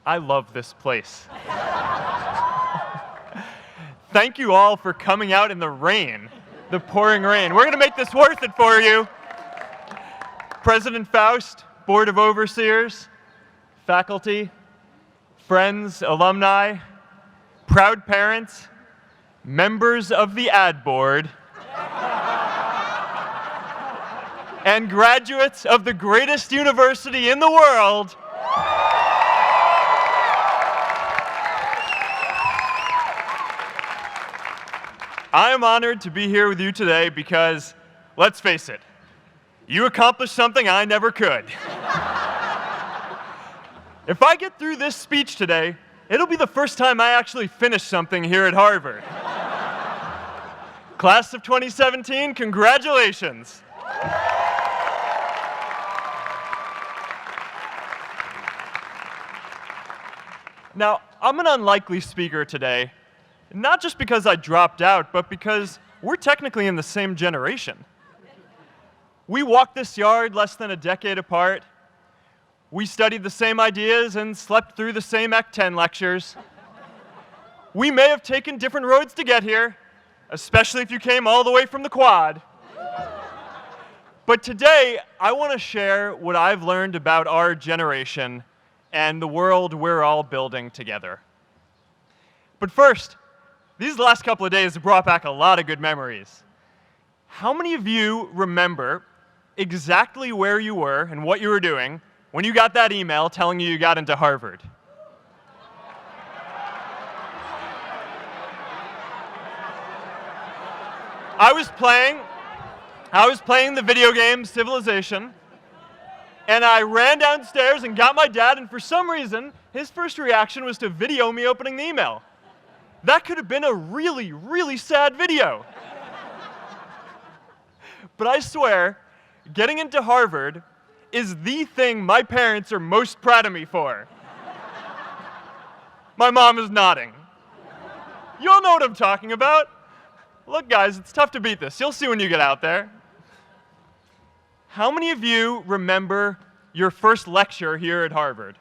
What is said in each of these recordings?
I love this place. Thank you all for coming out in the rain, the pouring rain. We're going to make this worth it for you. President Faust, Board of Overseers, faculty, friends, alumni, proud parents, members of the ad board, and graduates of the greatest university in the world. I am honored to be here with you today because, let's face it, you accomplished something I never could. If I get through this speech today, it'll be the first time I actually finish something here at Harvard. Class of 2017, congratulations. Now, I'm an unlikely speaker today, not just because I dropped out, but because we're technically in the same generation. We walked this yard less than a decade apart. We studied the same ideas and slept through the same Act 10 lectures. We may have taken different roads to get here, especially if you came all the way from the Quad. But today, I want to share what I've learned about our generation and the world we're all building together. But first, these last couple of days have brought back a lot of good memories. How many of you remember exactly where you were and what you were doing when you got that email telling you got into Harvard? I was playing the video game Civilization, and I ran downstairs and got my dad, and for some reason, his first reaction was to video me opening the email. That could have been a really, really sad video. But I swear, getting into Harvard is the thing my parents are most proud of me for. My mom is nodding. You all know what I'm talking about. Look, guys, it's tough to beat this. You'll see when you get out there. How many of you remember your first lecture here at Harvard?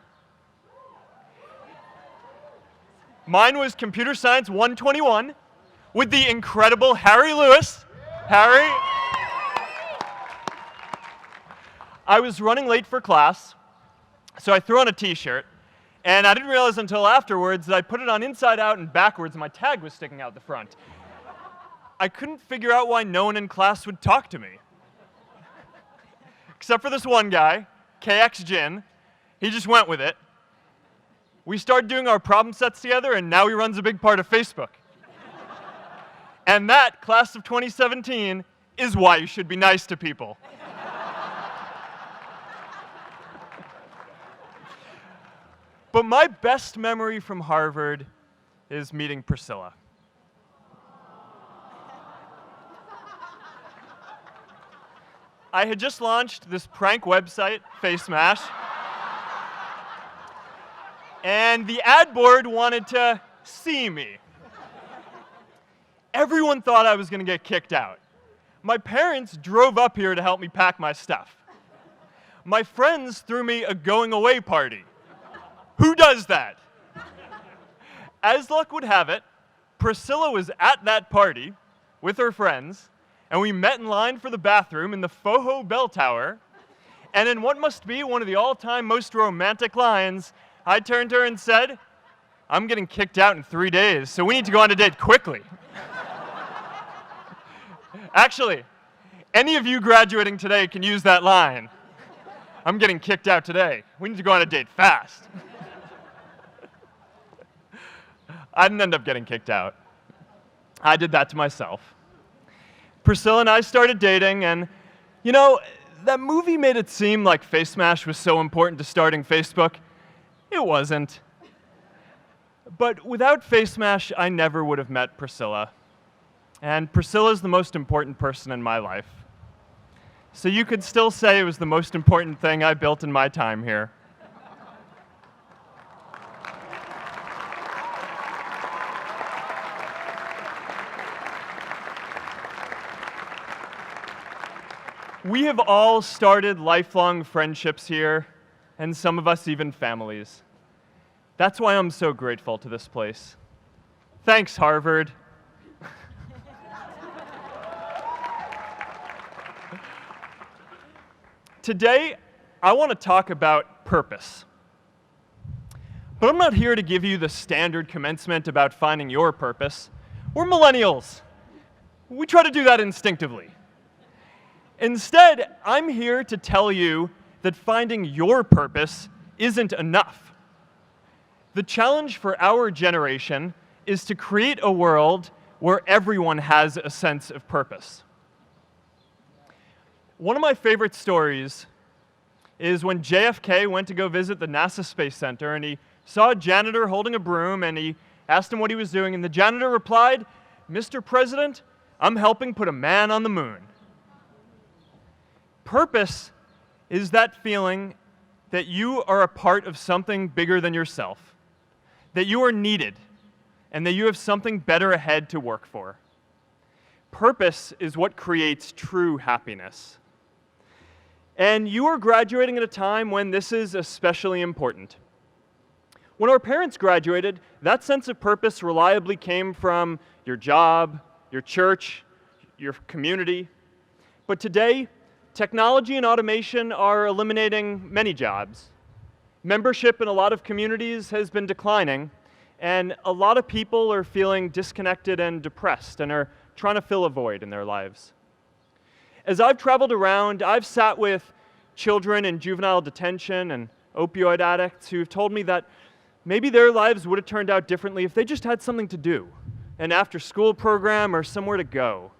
Mine was Computer Science 121 with the incredible Harry Lewis. Harry. I was running late for class, so I threw on a t-shirt, and I didn't realize until afterwards that I put it on inside out and backwards, and my tag was sticking out the front. I couldn't figure out why no one in class would talk to me. Except for this one guy, KX Jin. He just went with it. We started doing our problem sets together, and now he runs a big part of Facebook. And that, class of 2017, is why you should be nice to people. But my best memory from Harvard is meeting Priscilla. I had just launched this prank website, FaceMash, and the ad board wanted to see me. Everyone thought I was going to get kicked out. My parents drove up here to help me pack my stuff. My friends threw me a going-away party. Who does that? As luck would have it, Priscilla was at that party with her friends, and we met in line for the bathroom in the Foho Bell Tower, and in what must be one of the all-time most romantic lines, I turned to her and said, "I'm getting kicked out in 3 days, so we need to go on a date quickly." Actually, any of you graduating today can use that line. "I'm getting kicked out today. We need to go on a date fast." I didn't end up getting kicked out. I did that to myself. Priscilla and I started dating, and, you know, that movie made it seem like FaceMash was so important to starting Facebook. It wasn't. But without FaceMash, I never would have met Priscilla. And Priscilla's the most important person in my life. So you could still say it was the most important thing I built in my time here. We have all started lifelong friendships here, and some of us even families. That's why I'm so grateful to this place. Thanks, Harvard. Today, I want to talk about purpose. But I'm not here to give you the standard commencement about finding your purpose. We're millennials. We try to do that instinctively. Instead, I'm here to tell you that finding your purpose isn't enough. The challenge for our generation is to create a world where everyone has a sense of purpose. One of my favorite stories is when JFK went to go visit the NASA Space Center, and he saw a janitor holding a broom, and he asked him what he was doing, and the janitor replied, "Mr. President, I'm helping put a man on the moon." Purpose is that feeling that you are a part of something bigger than yourself, that you are needed, and that you have something better ahead to work for. Purpose is what creates true happiness. And you are graduating at a time when this is especially important. When our parents graduated, that sense of purpose reliably came from your job, your church, your community. But today, technology and automation are eliminating many jobs. Membership in a lot of communities has been declining, and a lot of people are feeling disconnected and depressed and are trying to fill a void in their lives. As I've traveled around, I've sat with children in juvenile detention and opioid addicts who've told me that maybe their lives would have turned out differently if they just had something to do, an after-school program or somewhere to go.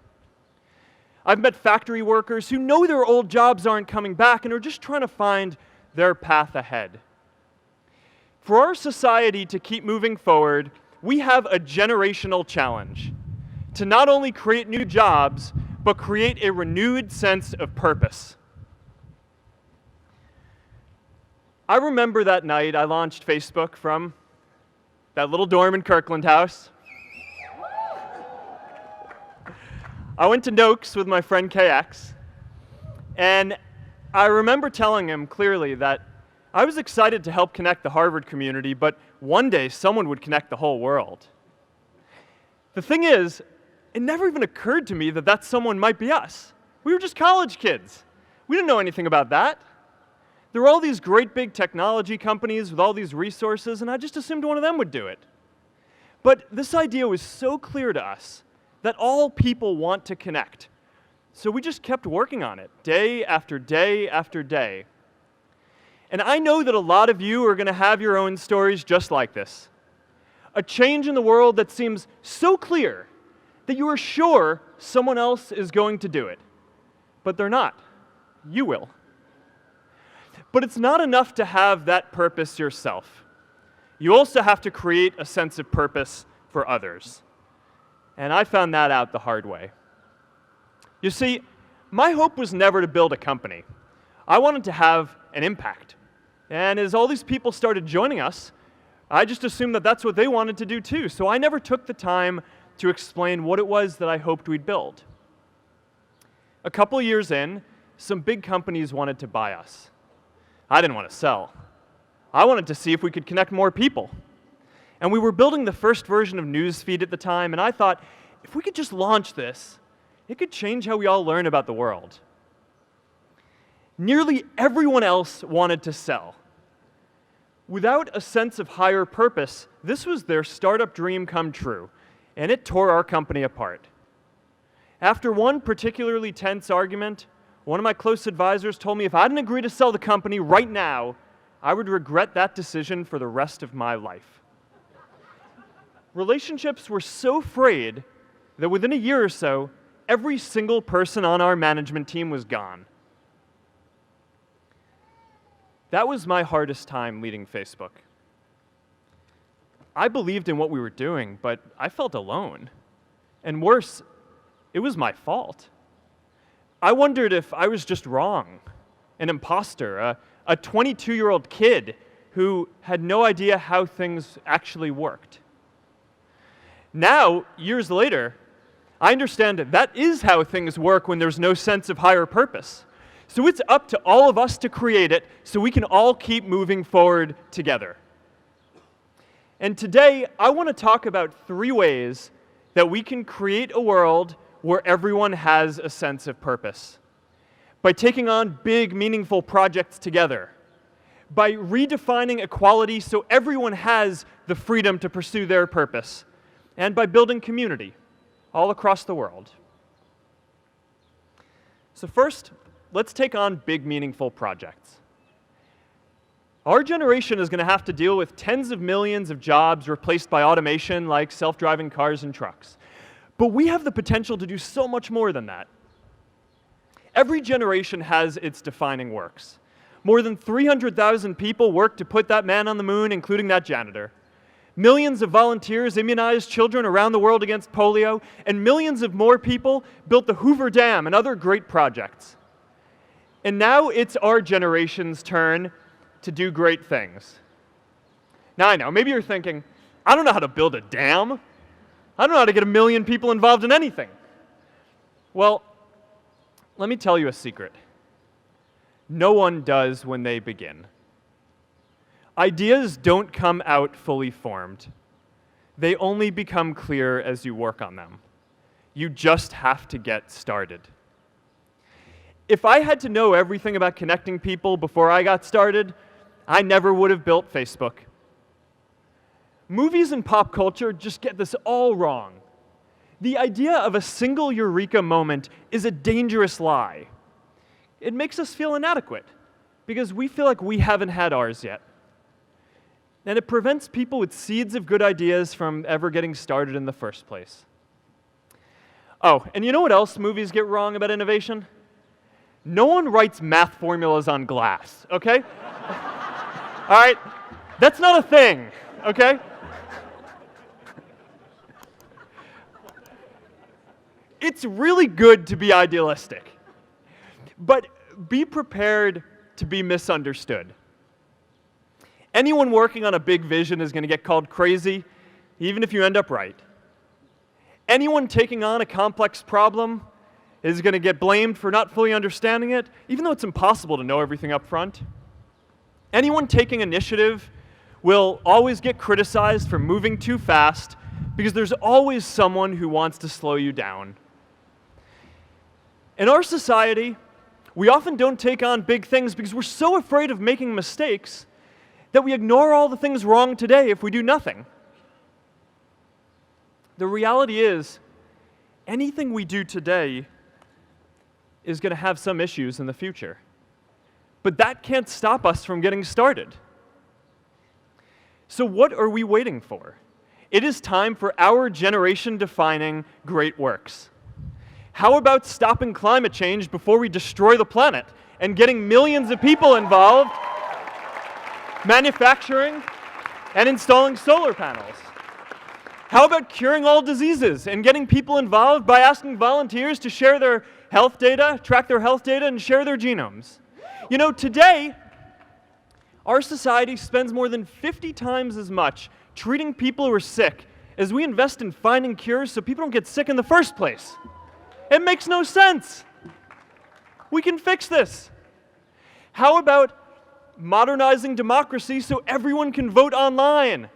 I've met factory workers who know their old jobs aren't coming back and are just trying to find their path ahead. For our society to keep moving forward, we have a generational challenge to not only create new jobs, but create a renewed sense of purpose. I remember that night I launched Facebook from that little dorm in Kirkland House. I went to Noakes with my friend KX, and I remember telling him clearly that I was excited to help connect the Harvard community, but one day someone would connect the whole world. The thing is, it never even occurred to me that that someone might be us. We were just college kids. We didn't know anything about that. There were all these great big technology companies with all these resources, and I just assumed one of them would do it. But this idea was so clear to us that all people want to connect. So we just kept working on it, day after day after day. And I know that a lot of you are going to have your own stories just like this. A change in the world that seems so clear that you are sure someone else is going to do it. But they're not. You will. But it's not enough to have that purpose yourself. You also have to create a sense of purpose for others. And I found that out the hard way. You see, my hope was never to build a company. I wanted to have an impact. And as all these people started joining us, I just assumed that that's what they wanted to do too. So I never took the time to explain what it was that I hoped we'd build. A couple years in, some big companies wanted to buy us. I didn't want to sell. I wanted to see if we could connect more people. And we were building the first version of Newsfeed at the time, and I thought, if we could just launch this, it could change how we all learn about the world. Nearly everyone else wanted to sell. Without a sense of higher purpose, this was their startup dream come true, and it tore our company apart. After one particularly tense argument, one of my close advisors told me if I didn't agree to sell the company right now, I would regret that decision for the rest of my life. Relationships were so frayed that within a year or so, every single person on our management team was gone. That was my hardest time leading Facebook. I believed in what we were doing, but I felt alone. And worse, it was my fault. I wondered if I was just wrong, an imposter, a 22-year-old kid who had no idea how things actually worked. Now, years later, I understand that is how things work when there's no sense of higher purpose. So it's up to all of us to create it so we can all keep moving forward together. And today, I want to talk about 3 ways that we can create a world where everyone has a sense of purpose. By taking on big, meaningful projects together. By redefining equality so everyone has the freedom to pursue their purpose. And by building community all across the world. So first, let's take on big, meaningful projects. Our generation is going to have to deal with tens of millions of jobs replaced by automation like self-driving cars and trucks. But we have the potential to do so much more than that. Every generation has its defining works. More than 300,000 people worked to put that man on the moon, including that janitor. Millions of volunteers immunized children around the world against polio, and millions of more people built the Hoover Dam and other great projects. And now it's our generation's turn to do great things. Now I know, maybe you're thinking, I don't know how to build a dam. I don't know how to get 1 million people involved in anything. Well, let me tell you a secret. No one does when they begin. Ideas don't come out fully formed. They only become clear as you work on them. You just have to get started. If I had to know everything about connecting people before I got started, I never would have built Facebook. Movies and pop culture just get this all wrong. The idea of a single eureka moment is a dangerous lie. It makes us feel inadequate because we feel like we haven't had ours yet. And it prevents people with seeds of good ideas from ever getting started in the first place. Oh, and you know what else movies get wrong about innovation? No one writes math formulas on glass, okay? All right? That's not a thing, okay? It's really good to be idealistic, but be prepared to be misunderstood. Anyone working on a big vision is going to get called crazy, even if you end up right. Anyone taking on a complex problem is going to get blamed for not fully understanding it, even though it's impossible to know everything up front. Anyone taking initiative will always get criticized for moving too fast because there's always someone who wants to slow you down. In our society, we often don't take on big things because we're so afraid of making mistakes that we ignore all the things wrong today if we do nothing. The reality is, anything we do today is going to have some issues in the future. But that can't stop us from getting started. So what are we waiting for? It is time for our generation-defining great works. How about stopping climate change before we destroy the planet and getting millions of people involved, manufacturing and installing solar panels? How about curing all diseases and getting people involved by asking volunteers to share their health data, track their health data, and share their genomes? You know, today, our society spends more than 50 times as much treating people who are sick as we invest in finding cures so people don't get sick in the first place. It makes no sense. We can fix this. How about modernizing democracy so everyone can vote online?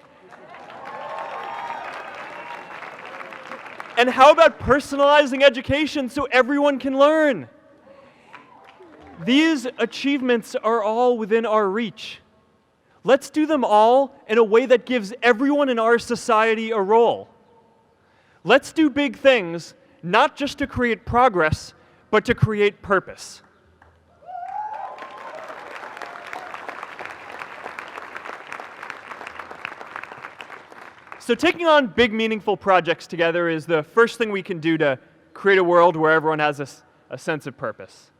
And how about personalizing education so everyone can learn? These achievements are all within our reach. Let's do them all in a way that gives everyone in our society a role. Let's do big things, not just to create progress, but to create purpose. So taking on big, meaningful projects together is the first thing we can do to create a world where everyone has a sense of purpose.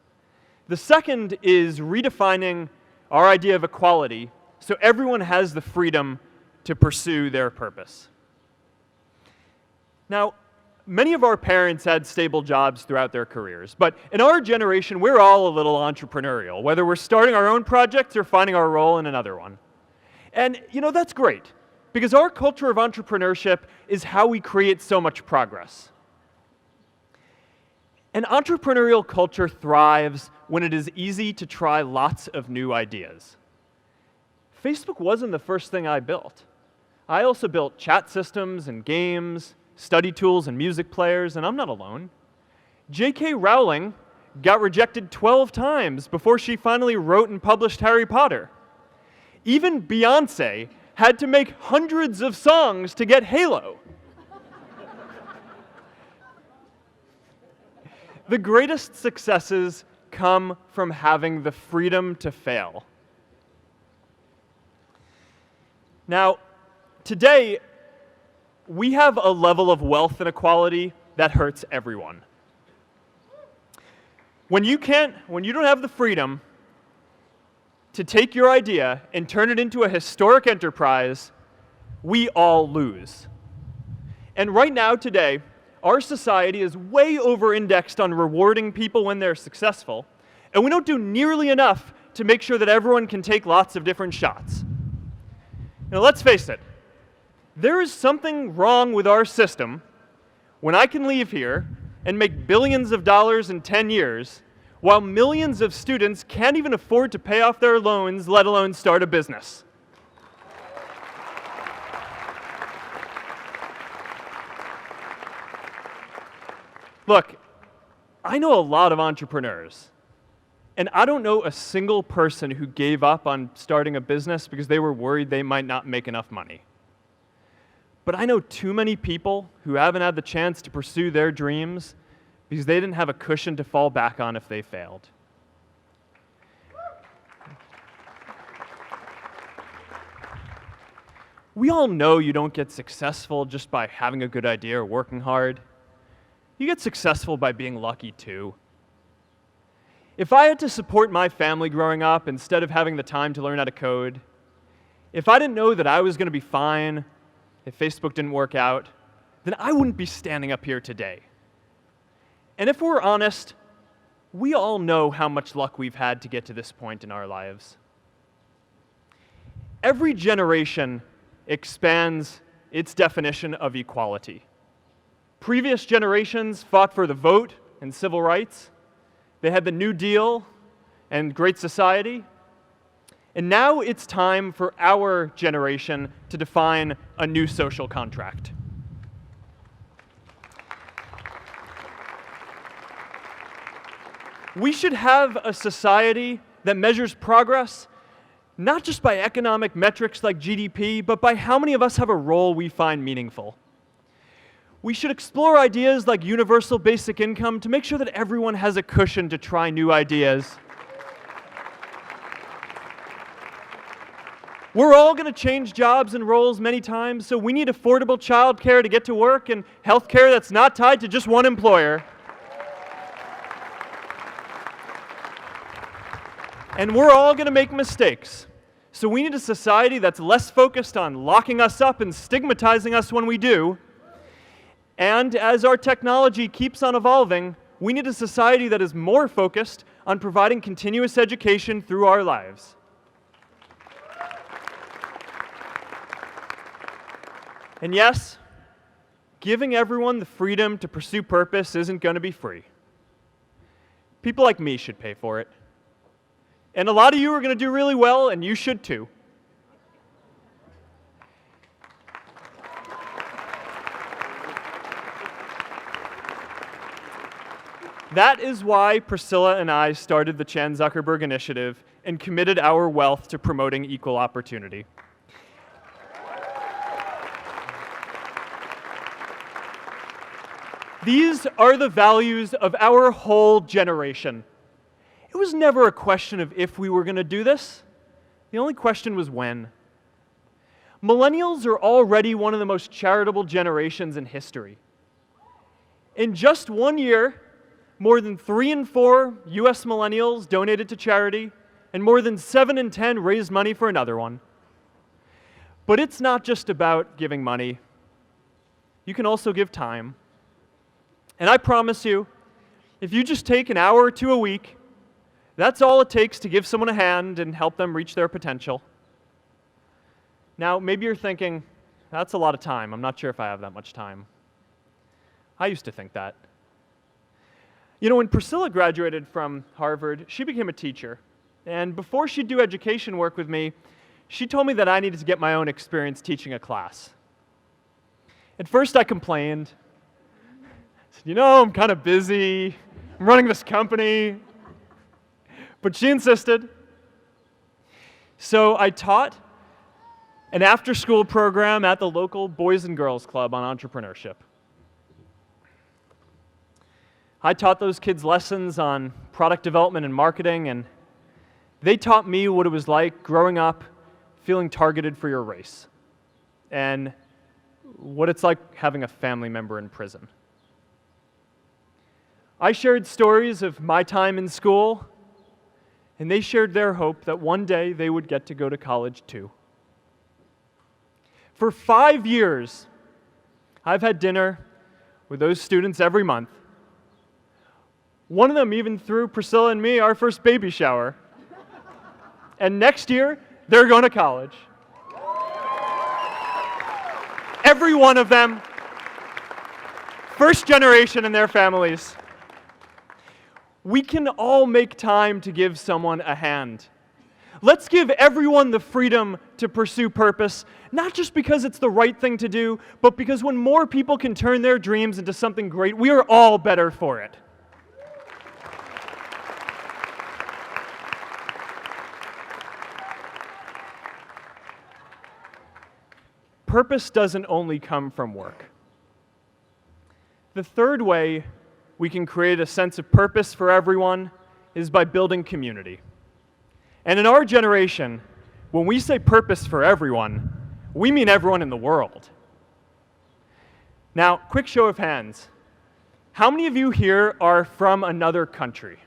The second is redefining our idea of equality so everyone has the freedom to pursue their purpose. Now, many of our parents had stable jobs throughout their careers, but in our generation, we're all a little entrepreneurial, whether we're starting our own projects or finding our role in another one. And, you know, that's great, because our culture of entrepreneurship is how we create so much progress. An entrepreneurial culture thrives when it is easy to try lots of new ideas. Facebook wasn't the first thing I built. I also built chat systems and games, study tools and music players, and I'm not alone. J.K. Rowling got rejected 12 times before she finally wrote and published Harry Potter. Even Beyoncé had to make hundreds of songs to get Halo. The greatest successes come from having the freedom to fail. Now, today, we have a level of wealth inequality that hurts everyone. When you don't have the freedom to take your idea and turn it into a historic enterprise, we all lose. And right now, today, our society is way over-indexed on rewarding people when they're successful, and we don't do nearly enough to make sure that everyone can take lots of different shots. Now, let's face it, there is something wrong with our system when I can leave here and make billions of dollars in 10 years, while millions of students can't even afford to pay off their loans, let alone start a business. Look, I know a lot of entrepreneurs, and I don't know a single person who gave up on starting a business because they were worried they might not make enough money. But I know too many people who haven't had the chance to pursue their dreams because they didn't have a cushion to fall back on if they failed. We all know you don't get successful just by having a good idea or working hard. You get successful by being lucky too. If I had to support my family growing up instead of having the time to learn how to code, if I didn't know that I was going to be fine if Facebook didn't work out, then I wouldn't be standing up here today. And if we're honest, we all know how much luck we've had to get to this point in our lives. Every generation expands its definition of equality. Previous generations fought for the vote and civil rights. They had the New Deal and Great Society. And now it's time for our generation to define a new social contract. We should have a society that measures progress not just by economic metrics like GDP, but by how many of us have a role we find meaningful. We should explore ideas like universal basic income to make sure that everyone has a cushion to try new ideas. We're all going to change jobs and roles many times, so we need affordable childcare to get to work and healthcare that's not tied to just one employer. And we're all going to make mistakes. So we need a society that's less focused on locking us up and stigmatizing us when we do. And as our technology keeps on evolving, we need a society that is more focused on providing continuous education through our lives. And yes, giving everyone the freedom to pursue purpose isn't going to be free. People like me should pay for it. And a lot of you are going to do really well, and you should too. That is why Priscilla and I started the Chan Zuckerberg Initiative and committed our wealth to promoting equal opportunity. These are the values of our whole generation. It was never a question of if we were going to do this. The only question was when. Millennials are already one of the most charitable generations in history. In just 1 year, more than 3 in 4 US millennials donated to charity, and more than 7 in 10 raised money for another one. But it's not just about giving money. You can also give time. And I promise you, if you just take an hour or two a week, that's all it takes to give someone a hand and help them reach their potential. Now, maybe you're thinking, that's a lot of time. I'm not sure if I have that much time. I used to think that. You know, when Priscilla graduated from Harvard, she became a teacher. And before she'd do education work with me, she told me that I needed to get my own experience teaching a class. At first I complained. I said, I'm kind of busy. I'm running this company. But she insisted. So I taught an after-school program at the local Boys and Girls Club on entrepreneurship. I taught those kids lessons on product development and marketing, and they taught me what it was like growing up feeling targeted for your race, and what it's like having a family member in prison. I shared stories of my time in school, and they shared their hope that one day they would get to go to college too. For 5 years, I've had dinner with those students every month. One of them even threw Priscilla and me our first baby shower. And next year, they're going to college. Every one of them, first generation in their families. We can all make time to give someone a hand. Let's give everyone the freedom to pursue purpose, not just because it's the right thing to do, but because when more people can turn their dreams into something great, we are all better for it. Purpose doesn't only come from work. The third way we can create a sense of purpose for everyone is by building community. And in our generation, when we say purpose for everyone, we mean everyone in the world. Now, quick show of hands. How many of you here are from another country?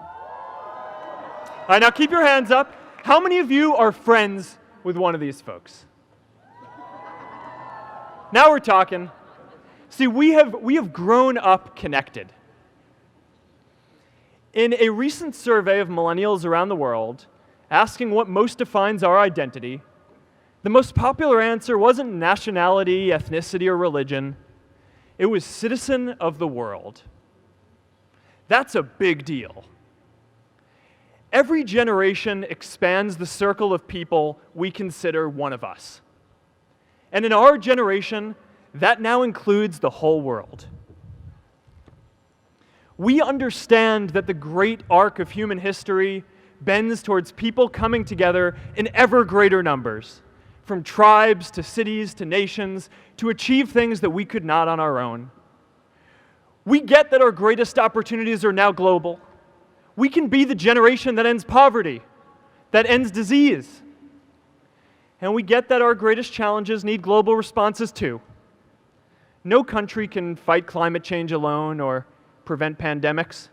All right, now keep your hands up. How many of you are friends with one of these folks? Now we're talking. See, we have grown up connected. In a recent survey of millennials around the world, asking what most defines our identity, the most popular answer wasn't nationality, ethnicity, or religion. It was citizen of the world. That's a big deal. Every generation expands the circle of people we consider one of us. And in our generation, that now includes the whole world. We understand that the great arc of human history bends towards people coming together in ever greater numbers, from tribes to cities to nations, to achieve things that we could not on our own. We get that our greatest opportunities are now global. We can be the generation that ends poverty, that ends disease. And we get that our greatest challenges need global responses too. No country can fight climate change alone or prevent pandemics.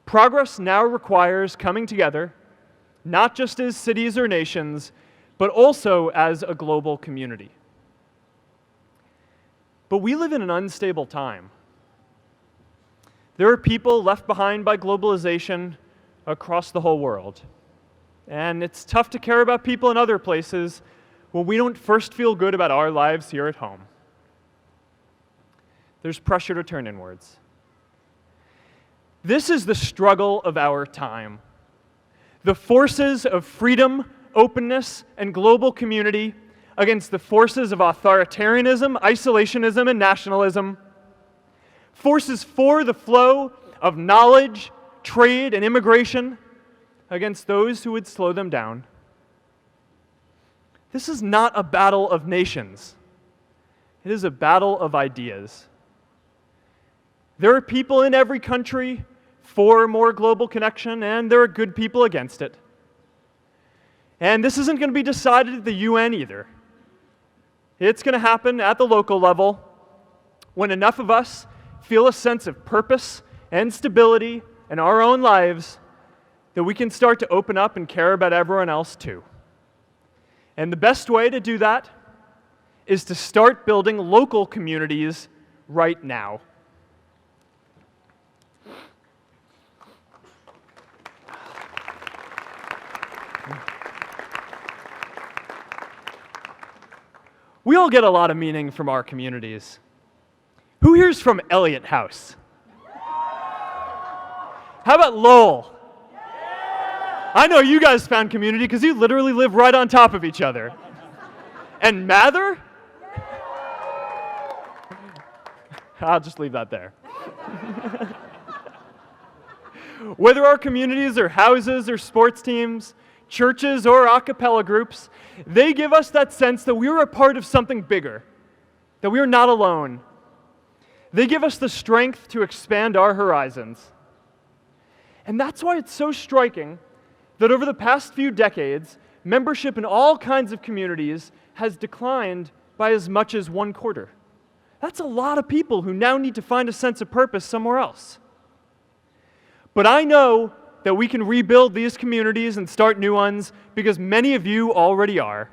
Progress now requires coming together, not just as cities or nations, but also as a global community. But we live in an unstable time. There are people left behind by globalization across the whole world. And it's tough to care about people in other places when we don't first feel good about our lives here at home. There's pressure to turn inwards. This is the struggle of our time. The forces of freedom, openness, and global community against the forces of authoritarianism, isolationism, and nationalism. Forces for the flow of knowledge, trade, and immigration against those who would slow them down. This is not a battle of nations. It is a battle of ideas. There are people in every country for more global connection, and there are good people against it. And this isn't going to be decided at the UN either. It's going to happen at the local level when enough of us feel a sense of purpose and stability in our own lives that we can start to open up and care about everyone else too. And the best way to do that is to start building local communities right now. We all get a lot of meaning from our communities. Who here's from Elliott House? How about Lowell? I know you guys found community because you literally live right on top of each other. And Mather? I'll just leave that there. Whether our communities are houses or sports teams, churches or a cappella groups, they give us that sense that we are a part of something bigger, that we are not alone. They give us the strength to expand our horizons. And that's why it's so striking that over the past few decades, membership in all kinds of communities has declined by as much as 1/4. That's a lot of people who now need to find a sense of purpose somewhere else. But I know that we can rebuild these communities and start new ones because many of you already are.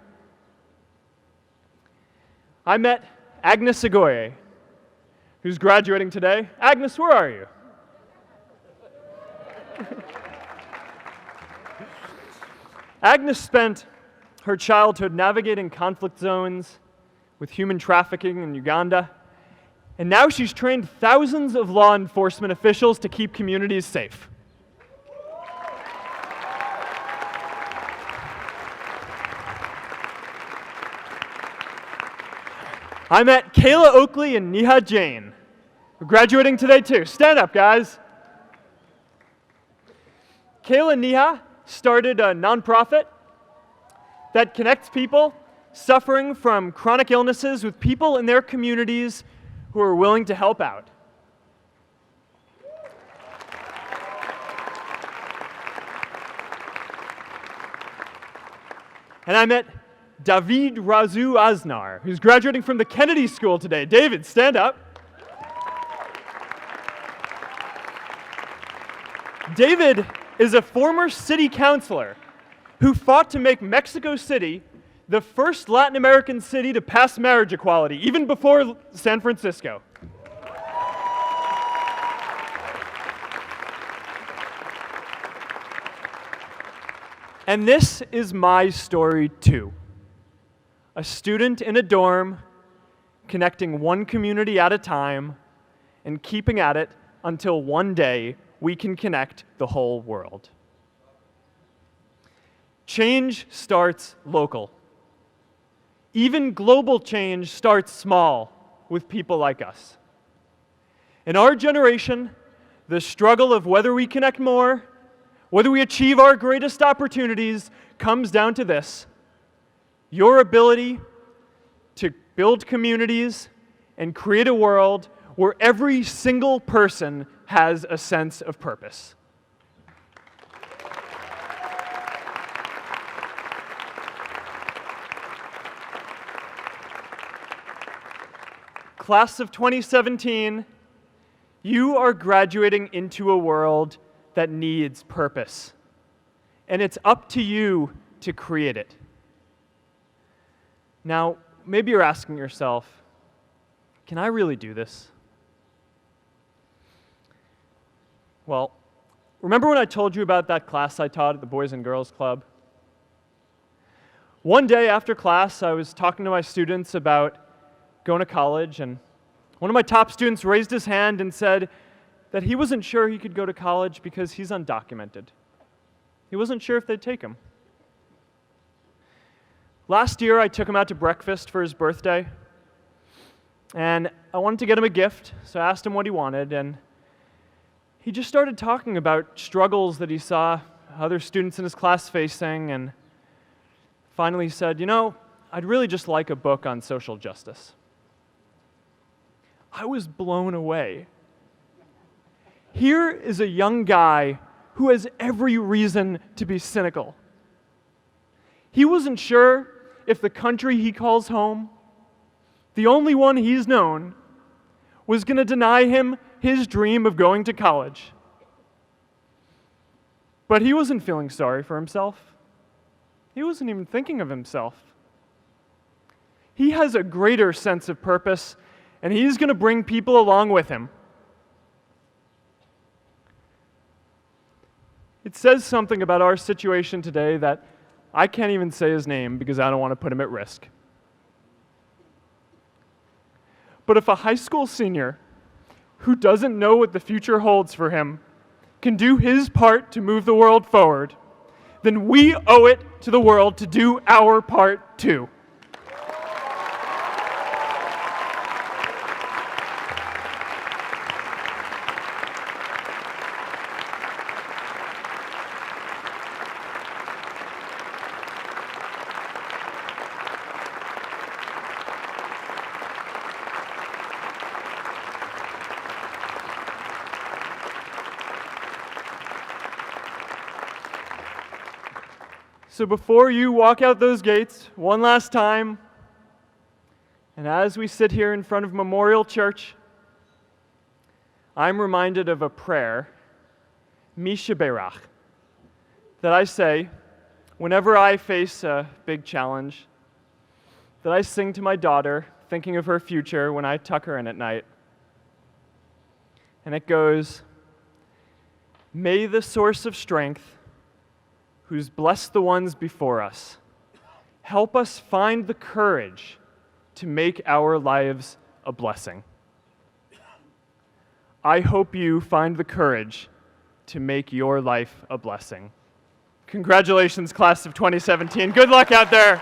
I met Agnes Segoye, who's graduating today. Agnes, where are you? Agnes spent her childhood navigating conflict zones with human trafficking in Uganda, and now she's trained thousands of law enforcement officials to keep communities safe. I met Kayla Oakley and Neha Jain, who are graduating today too. Stand up, guys. Kayla and Neha started a nonprofit that connects people suffering from chronic illnesses with people in their communities who are willing to help out. And I met David Razu Aznar, who's graduating from the Kennedy School today. David, stand up. David is a former city councilor who fought to make Mexico City the first Latin American city to pass marriage equality, even before San Francisco. And this is my story too. A student in a dorm, connecting one community at a time, and keeping at it until one day we can connect the whole world. Change starts local. Even global change starts small with people like us. In our generation, the struggle of whether we connect more, whether we achieve our greatest opportunities, comes down to this: your ability to build communities and create a world where every single person has a sense of purpose. Class of 2017, you are graduating into a world that needs purpose, and it's up to you to create it. Now, maybe you're asking yourself, can I really do this? Well, remember when I told you about that class I taught at the Boys and Girls Club? One day after class, I was talking to my students about going to college, and one of my top students raised his hand and said that he wasn't sure he could go to college because he's undocumented. He wasn't sure if they'd take him. Last year, I took him out to breakfast for his birthday, and I wanted to get him a gift, so I asked him what he wanted, and he just started talking about struggles that he saw other students in his class facing, and finally said, "You know, I'd really just like a book on social justice." I was blown away. Here is a young guy who has every reason to be cynical. He wasn't sure if the country he calls home, the only one he's known, was going to deny him his dream of going to college. But he wasn't feeling sorry for himself. He wasn't even thinking of himself. He has a greater sense of purpose, and he's going to bring people along with him. It says something about our situation today that I can't even say his name because I don't want to put him at risk. But if a high school senior who doesn't know what the future holds for him can do his part to move the world forward, then we owe it to the world to do our part too. So before you walk out those gates one last time, and as we sit here in front of Memorial Church, I'm reminded of a prayer, Misha Berach, that I say whenever I face a big challenge, that I sing to my daughter, thinking of her future when I tuck her in at night. And it goes, "May the source of strength, who's blessed the ones before us, help us find the courage to make our lives a blessing." I hope you find the courage to make your life a blessing. Congratulations, class of 2017. Good luck out there.